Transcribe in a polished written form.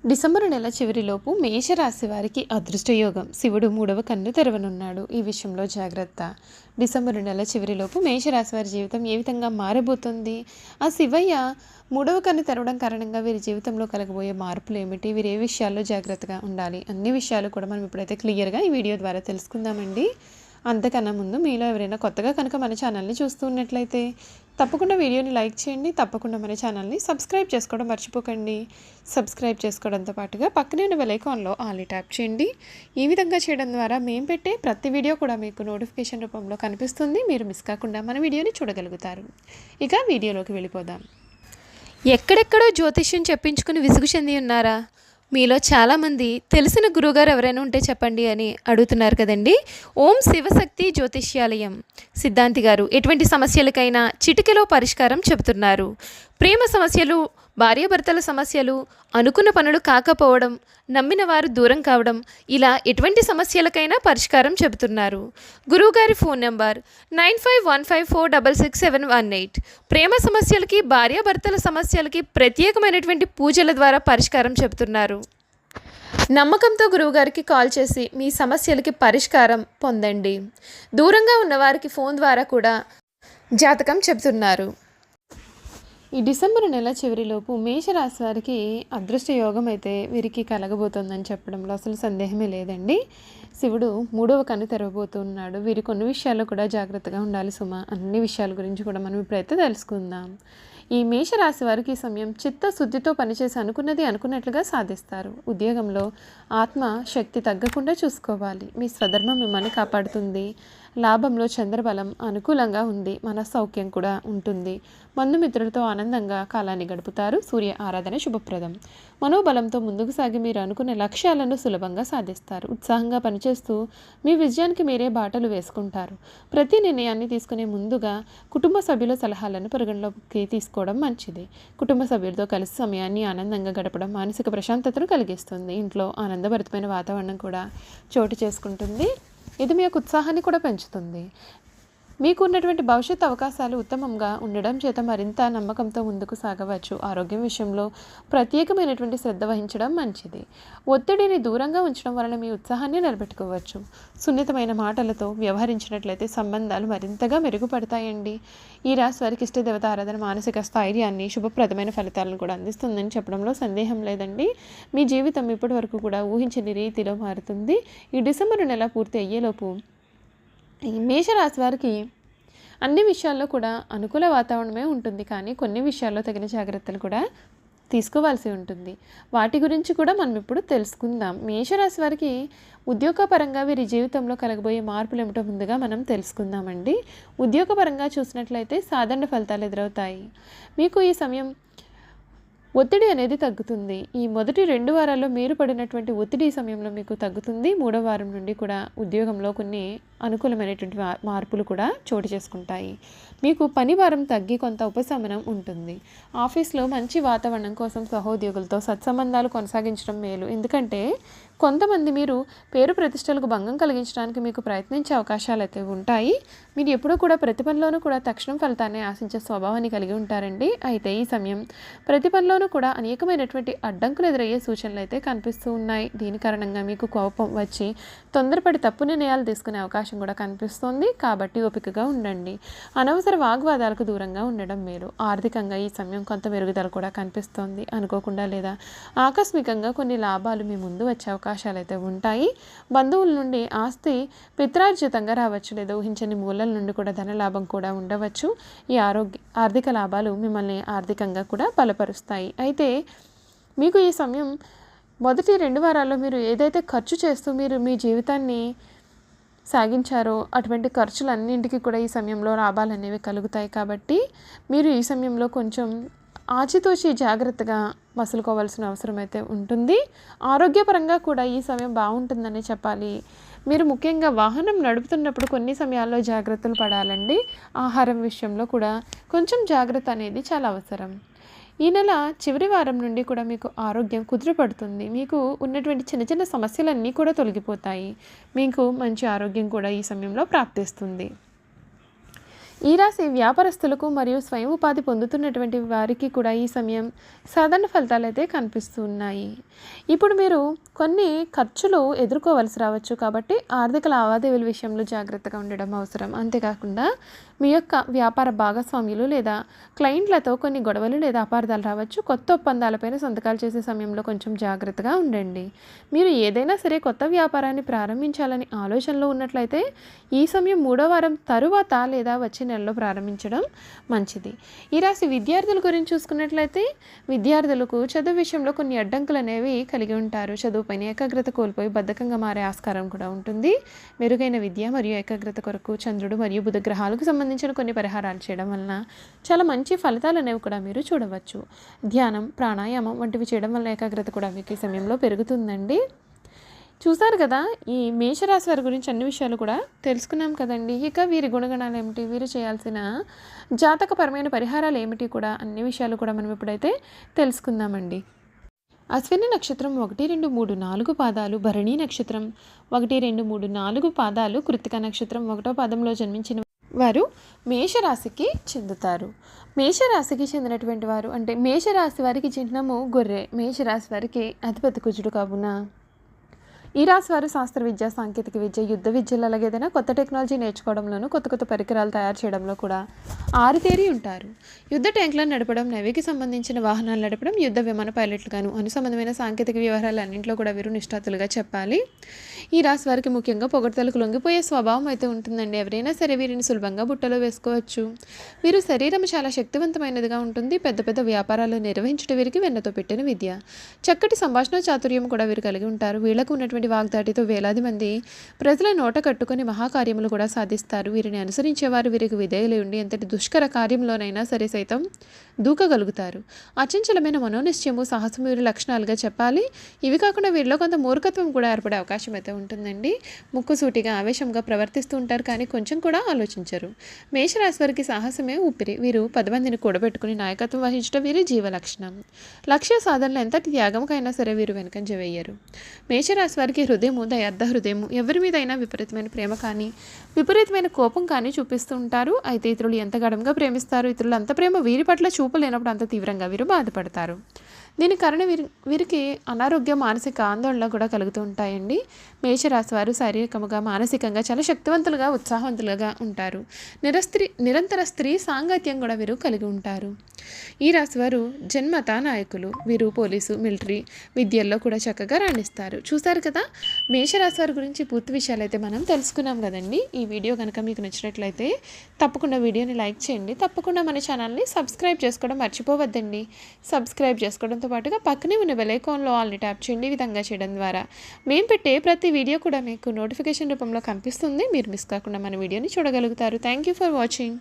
December నెల చివరిలోపు మేషరాశి వారికి అదృష్టయోగం. శివుడు 3వ కన్ను తెరవనున్నాడు. ఈ విషయంలో జాగ్రత్త. డిసెంబరు నెల చివరిలోపు మేషరాశి వారి జీవితం ఏ విధంగా మారబోతుంది? ఆ శివయ్య 3వ కన్ను తెరవడం కారణంగా వీరి జీవితంలో కలగబోయే మార్పులు ఏమిటి? వీరు ఏ విషయాల్లో జాగ్రత్తగా ఉండాలి? అన్ని విషయాలు కూడా మనం ఇప్పుడైతే క్లియర్గా ఈ వీడియో ద్వారా తెలుసుకుందామండి. అంతకన్నా ముందు మీలో ఎవరైనా కొత్తగా కనుక మన ఛానల్ని చూస్తున్నట్లయితే తప్పకుండా వీడియోని లైక్ చేయండి. తప్పకుండా మన ఛానల్ని సబ్స్క్రైబ్ చేసుకోవడం మర్చిపోకండి. సబ్స్క్రైబ్ చేసుకోవడంతో పాటుగా పక్కనే ఉన్న బెల్ ఐకాన్లో ఆల్ ట్యాప్ చేయండి. ఈ విధంగా చేయడం ద్వారా మేము పెట్టే ప్రతి వీడియో కూడా మీకు నోటిఫికేషన్ రూపంలో కనిపిస్తుంది. మీరు మిస్ కాకుండా మన వీడియోని చూడగలుగుతారు. ఇక వీడియోలోకి వెళ్ళిపోదాం. ఎక్కడెక్కడో జ్యోతిష్యం చెప్పించుకుని విసుగు చెంది ఉన్నారా? మీలో చాలామంది తెలిసిన గురువుగారు ఎవరైనా ఉంటే చెప్పండి అని అడుగుతున్నారు కదండి. ఓం శివశక్తి జ్యోతిష్యాలయం సిద్ధాంతి గారు ఎటువంటి సమస్యలకైనా చిటికెలో పరిష్కారం చెబుతున్నారు. ప్రేమ సమస్యలు, భార్యాభర్తల సమస్యలు, అనుకున్న పనులు కాకపోవడం, నమ్మిన వారు దూరం కావడం, ఇలా ఎటువంటి సమస్యలకైనా పరిష్కారం చెబుతున్నారు. గురువుగారి ఫోన్ నెంబర్ 9515466718. ప్రేమ సమస్యలకి, భార్యాభర్తల సమస్యలకి ప్రత్యేకమైనటువంటి పూజల ద్వారా పరిష్కారం చెబుతున్నారు. నమ్మకంతో గురువుగారికి కాల్ చేసి మీ సమస్యలకి పరిష్కారం పొందండి. దూరంగా ఉన్నవారికి ఫోన్ ద్వారా కూడా జాతకం చెబుతున్నారు. ఈ డిసెంబర్ నెల చివరిలోపు మేషరాశి వారికి అదృష్ట యోగం అయితే వీరికి కలగబోతోందని చెప్పడంలో అసలు సందేహమే లేదండి. శివుడు 3వ కన్ను తెరవబోతున్నాడు. వీరి కొన్ని విషయాల్లో కూడా జాగ్రత్తగా ఉండాలి సుమ. అన్ని విషయాల గురించి కూడా మనం ఇప్పుడైతే తెలుసుకుందాం. ఈ మేషరాశి వారికి ఈ సమయం చిత్తశుద్ధితో పనిచేసి అనుకున్నది అనుకున్నట్లుగా సాధిస్తారు. ఉద్యోగంలో ఆత్మశక్తి తగ్గకుండా చూసుకోవాలి. మీ స్వధర్మం మిమ్మల్ని కాపాడుతుంది. లాభంలో చంద్రబలం అనుకూలంగా ఉంది. మనస్సౌఖ్యం కూడా ఉంటుంది. బంధుమిత్రులతో ఆనందంగా కాలాన్ని గడుపుతారు. సూర్య ఆరాధన శుభప్రదం. మనోబలంతో ముందుకు సాగి మీరు అనుకునే లక్ష్యాలను సులభంగా సాధిస్తారు. ఉత్సాహంగా పనిచేస్తూ మీ విజయానికి మీరే బాటలు వేసుకుంటారు. ప్రతి నిర్ణయాన్ని తీసుకునే ముందుగా కుటుంబ సభ్యుల సలహాలను పరిగణలోకి తీసుకోవడం మంచిది. కుటుంబ సభ్యులతో కలిసి సమయాన్ని ఆనందంగా గడపడం మానసిక ప్రశాంతతను కలిగిస్తుంది. ఇంట్లో ఆనందభరితమైన వాతావరణం కూడా చోటు చేసుకుంటుంది. ఇది మీ యొక్క ఉత్సాహాన్ని కూడా పెంచుతుంది. మీకు ఉన్నటువంటి భవిష్యత్ అవకాశాలు ఉత్తమంగా ఉండడం చేత మరింత నమ్మకంతో ముందుకు సాగవచ్చు. ఆరోగ్యం విషయంలో ప్రత్యేకమైనటువంటి శ్రద్ధ వహించడం మంచిది. ఒత్తిడిని దూరంగా ఉంచడం వలన మీ ఉత్సాహాన్ని నిలబెట్టుకోవచ్చు. సున్నితమైన మాటలతో వ్యవహరించినట్లయితే సంబంధాలు మరింతగా మెరుగుపడతాయండి. ఈ రాశి వారికి ఇష్టదేవత ఆరాధన మానసిక స్థైర్యాన్ని, శుభప్రదమైన ఫలితాలను కూడా అందిస్తుందని చెప్పడంలో సందేహం లేదండి. మీ జీవితం ఇప్పటి వరకు కూడా ఊహించని రీతిలో మారుతుంది. ఈ డిసెంబర్ నెల పూర్తి అయ్యేలోపు ఈ మేషరాశి వారికి అన్ని విషయాల్లో కూడా అనుకూల వాతావరణమే ఉంటుంది. కానీ కొన్ని విషయాల్లో తగిన జాగ్రత్తలు కూడా తీసుకోవాల్సి ఉంటుంది. వాటి గురించి కూడా మనం ఇప్పుడు తెలుసుకుందాం. మేషరాశి వారికి ఉద్యోగపరంగా వీరి జీవితంలో కలగబోయే మార్పులు ఏమిటో ముందుగా మనం తెలుసుకుందామండి. ఉద్యోగపరంగా చూసినట్లయితే సాధారణ ఫలితాలు ఎదురవుతాయి. మీకు ఈ సమయం ఒత్తిడి అనేది తగ్గుతుంది. ఈ మొదటి 2 వారాల్లో మీరు పడినటువంటి ఒత్తిడి ఈ సమయంలో మీకు తగ్గుతుంది. 3వ వారం నుండి కూడా ఉద్యోగంలో కొన్ని అనుకూలమైనటువంటి మార్పులు కూడా చోటు చేసుకుంటాయి. మీకు పని భారం తగ్గి కొంత ఉపశమనం ఉంటుంది. ఆఫీస్లో మంచి వాతావరణం కోసం సహోద్యోగులతో సత్సంబంధాలు కొనసాగించడం మేలు. ఎందుకంటే కొంతమంది మీరు పేరు ప్రతిష్టలకు భంగం కలిగించడానికి మీకు ప్రయత్నించే అవకాశాలు అయితే ఉంటాయి. మీరు ఎప్పుడూ కూడా ప్రతి పనిలోనూ కూడా తక్షణం ఫలితాన్ని ఆశించే స్వభావాన్ని కలిగి ఉంటారండి. అయితే ఈ సమయం ప్రతి పనిలోనూ కూడా అనేకమైనటువంటి అడ్డంకులు ఎదురయ్యే సూచనలు అయితే కనిపిస్తూ ఉన్నాయి. దీని కారణంగా మీకు కోపం వచ్చి తొందరపడి తప్పు నిర్ణయాలు తీసుకునే అవకాశం కూడా కనిపిస్తోంది. కాబట్టి ఓపికగా ఉండండి. అనవసర వాగ్వాదాలకు దూరంగా ఉండడం మేలు. ఆర్థికంగా ఈ సమయం కొంత మెరుగుదల కూడా కనిపిస్తోంది. అనుకోకుండా లేదా ఆకస్మికంగా కొన్ని లాభాలు మీ ముందు వచ్చే అవకాశాలు అయితే ఉంటాయి. బంధువుల నుండి ఆస్తి పిత్రార్జితంగా రావచ్చు. లేదా ఊహించని మూలల నుండి కూడా ధన లాభం కూడా ఉండవచ్చు. ఈ ఆర్థిక లాభాలు మిమ్మల్ని ఆర్థికంగా కూడా బలపరుస్తాయి. అయితే మీకు ఈ సమయం మొదటి 2 వారాల్లో మీరు ఏదైతే ఖర్చు చేస్తూ మీరు మీ జీవితాన్ని సాగించారో అటువంటి ఖర్చులన్నింటికి కూడా ఈ సమయంలో లాభాలు అనేవి కలుగుతాయి. కాబట్టి మీరు ఈ సమయంలో కొంచెం ఆచితూచి జాగ్రత్తగా మసులుకోవాల్సిన అవసరం అయితే ఉంటుంది. ఆరోగ్యపరంగా కూడా ఈ సమయం బాగుంటుందని చెప్పాలి. మీరు ముఖ్యంగా వాహనం నడుపుతున్నప్పుడు కొన్ని సమయాల్లో జాగ్రత్తలు పడాలండి. ఆహారం విషయంలో కూడా కొంచెం జాగ్రత్త అనేది చాలా అవసరం. ఈ నెల చివరి వారం నుండి కూడా మీకు ఆరోగ్యం కుదురుపడుతుంది. మీకు ఉన్నటువంటి చిన్న చిన్న సమస్యలన్నీ కూడా తొలగిపోతాయి. మీకు మంచి ఆరోగ్యం కూడా ఈ సమయంలో ప్రాప్తిస్తుంది. ఈ రాశి వ్యాపారస్తులకు మరియు స్వయం ఉపాధి పొందుతున్నటువంటి వారికి కూడా ఈ సమయం సాధారణ ఫలితాలు అయితే కనిపిస్తూ ఉన్నాయి. ఇప్పుడు మీరు కొన్ని ఖర్చులు ఎదుర్కోవలసి రావచ్చు, కాబట్టి ఆర్థిక లావాదేవీల విషయంలో జాగ్రత్తగా ఉండడం అవసరం. అంతేకాకుండా మీ యొక్క వ్యాపార భాగస్వామ్యులు లేదా క్లయింట్లతో కొన్ని గొడవలు లేదా అపార్థాలు రావచ్చు. కొత్త ఒప్పందాలపైన సంతకాలు చేసే సమయంలో కొంచెం జాగ్రత్తగా ఉండండి. మీరు ఏదైనా సరే కొత్త వ్యాపారాన్ని ప్రారంభించాలని ఆలోచనలో ఉన్నట్లయితే ఈ సమయం 3వ వారం తరువాత లేదా వచ్చే నెలలో ప్రారంభించడం మంచిది. ఈ రాశి విద్యార్థుల గురించి చూసుకున్నట్లయితే విద్యార్థులకు చదువు విషయంలో కొన్ని అడ్డంకులు అనేవి కలిగి ఉంటారు. చదువుపైన ఏకాగ్రత కోల్పోయి బద్ధకంగా మారే ఆస్కారం కూడా ఉంటుంది. మెరుగైన విద్య మరియు ఏకాగ్రత కొరకు చంద్రుడు మరియు బుధ గ్రహాలకు సంబంధించిన కొన్ని పరిహారాలు చేయడం వలన చాలా మంచి ఫలితాలు అనేవి కూడా మీరు చూడవచ్చు. ధ్యానం, ప్రాణాయామం వంటివి చేయడం వల్ల ఏకాగ్రత కూడా మీకు ఈ సమయంలో పెరుగుతుందండి. చూసారు కదా, ఈ మేషరాశి వారి గురించి అన్ని విషయాలు కూడా తెలుసుకున్నాం కదండి. ఇక వీరి గుణగణాలు ఏమిటి, వీరు చేయాల్సిన జాతకపరమైన పరిహారాలు ఏమిటి కూడా అన్ని విషయాలు కూడా మనం ఇప్పుడైతే తెలుసుకుందామండి. అశ్విని నక్షత్రం 1, 2, 3, 4 పాదాలు, భరణి నక్షత్రం 1, 2, 3, 4 పాదాలు, కృత్తిక నక్షత్రం 1వ పాదంలో జన్మించిన వారు మేషరాశికి చెందుతారు. మేషరాశికి చెందినటువంటి వారు అంటే మేషరాశి వారికి చిహ్నము గొర్రె. మేషరాశి వారికి అధిపతి కుజుడు కావున ఈ రాశి వారు శాస్త్ర విద్య, సాంకేతిక విద్య, యుద్ధ విద్యలు, అలాగే ఏదైనా కొత్త టెక్నాలజీ నేర్చుకోవడంలోనూ కొత్త పరికరాలు తయారు చేయడంలో కూడా ఆరితేరి ఉంటారు. యుద్ధ ట్యాంకులను నడపడం, నేవీకి సంబంధించిన వాహనాలు నడపడం, యుద్ధ విమాన పైలట్లుగాను అనుసంబంధమైన సాంకేతిక వ్యవహారాలు అన్నింటిలో కూడా వీరు నిష్ఠాతులుగా చెప్పాలి. ఈ రాశి వారికి ముఖ్యంగా పొగడ్తలకు లొంగిపోయే స్వభావం అయితే ఉంటుందండి. ఎవరైనా సరే వీరిని సులభంగా బుట్టలో వేసుకోవచ్చు. వీరు శరీరం చాలా శక్తివంతమైనదిగా ఉంటుంది. పెద్ద వ్యాపారాలు నిర్వహించడం వీరికి వెన్నతో పెట్టిన విద్య. చక్కటి సంభాషణ చాతుర్యం కూడా వీరు కలిగి ఉంటారు. వీళ్లకు ఉన్నటువంటి వాగ్దాటితో వేలాది మంది ప్రజల నోట కట్టుకుని మహాకార్యములు కూడా సాధిస్తారు. వీరిని అనుసరించేవారు వీరికి విధేయులై ఉండి ఎంతటి దుష్కర కార్యంలోనైనా సరే సైతం దూకగలుగుతారు. అచంచలమైన మనోనిశ్చయము, సాహసము వీరి లక్షణాలుగా చెప్పాలి. ఇవి కాకుండా వీరిలో కొంత మూర్ఖత్వం కూడా ఏర్పడే అవకాశం అయితే ఉంటుందండి. ముక్కుసూటిగా ఆవేశంగా ప్రవర్తిస్తూ ఉంటారు, కానీ కొంచెం కూడా ఆలోచించరు. మేషరాశి వారికి సాహసమే ఊపిరి. వీరు 10 మందిని కూడబెట్టుకుని నాయకత్వం వహించడం వీరి జీవ లక్షణం. లక్ష్య సాధనలో ఎంతటి త్యాగంకైనా సరే వీరు వెనకంజ వేయరు. మేషరాశి వారికి హృదయము దయార్థ హృదయము. ఎవరి మీదైనా విపరీతమైన ప్రేమ కానీ విపరీతమైన కోపం కానీ చూపిస్తూ ఉంటారు. అయితే ఇతరులు ఎంత గడంగా ప్రేమిస్తారు, ఇతరులు అంత ప్రేమ వీరి పట్ల చూపలేనప్పుడు అంత తీవ్రంగా వీరు బాధపడతారు. దీని కారణం వీరికి అనారోగ్య, మానసిక ఆందోళన కూడా కలుగుతూ ఉంటాయండి. మేషరాశి వారు శారీరకముగా, మానసికంగా చాలా శక్తివంతులుగా, ఉత్సాహవంతులుగా ఉంటారు. నిరంతర స్త్రీ సాంగత్యం కూడా వీరు కలిగి ఉంటారు. ఈ రాశివారు జన్మత నాయకులు. వీరు పోలీసు, మిలిటరీ విద్యల్లో కూడా చక్కగా రాణిస్తారు. చూసారు కదా, మేషరాశి వారి గురించి పూర్తి విషయాలు అయితే మనం తెలుసుకున్నాం కదండి. ఈ వీడియో కనుక మీకు నచ్చినట్లయితే తప్పకుండా వీడియోని లైక్ చేయండి. తప్పకుండా మన ఛానల్ని సబ్స్క్రైబ్ చేసుకోవడం మర్చిపోవద్దండి. సబ్స్క్రైబ్ చేసుకోవడంతో పాటుగా పక్కనే ఉన్న బెల్ ఐకాన్లో ఆల్ని ట్యాప్ చేయండి. ఈ విధంగా చేయడం ద్వారా మేము పెట్టే ప్రతి వీడియో కూడా మీకు నోటిఫికేషన్ రూపంలో కనిపిస్తుంది. మీరు మిస్ కాకుండా మన వీడియోని చూడగలుగుతారు. Thank you for watching.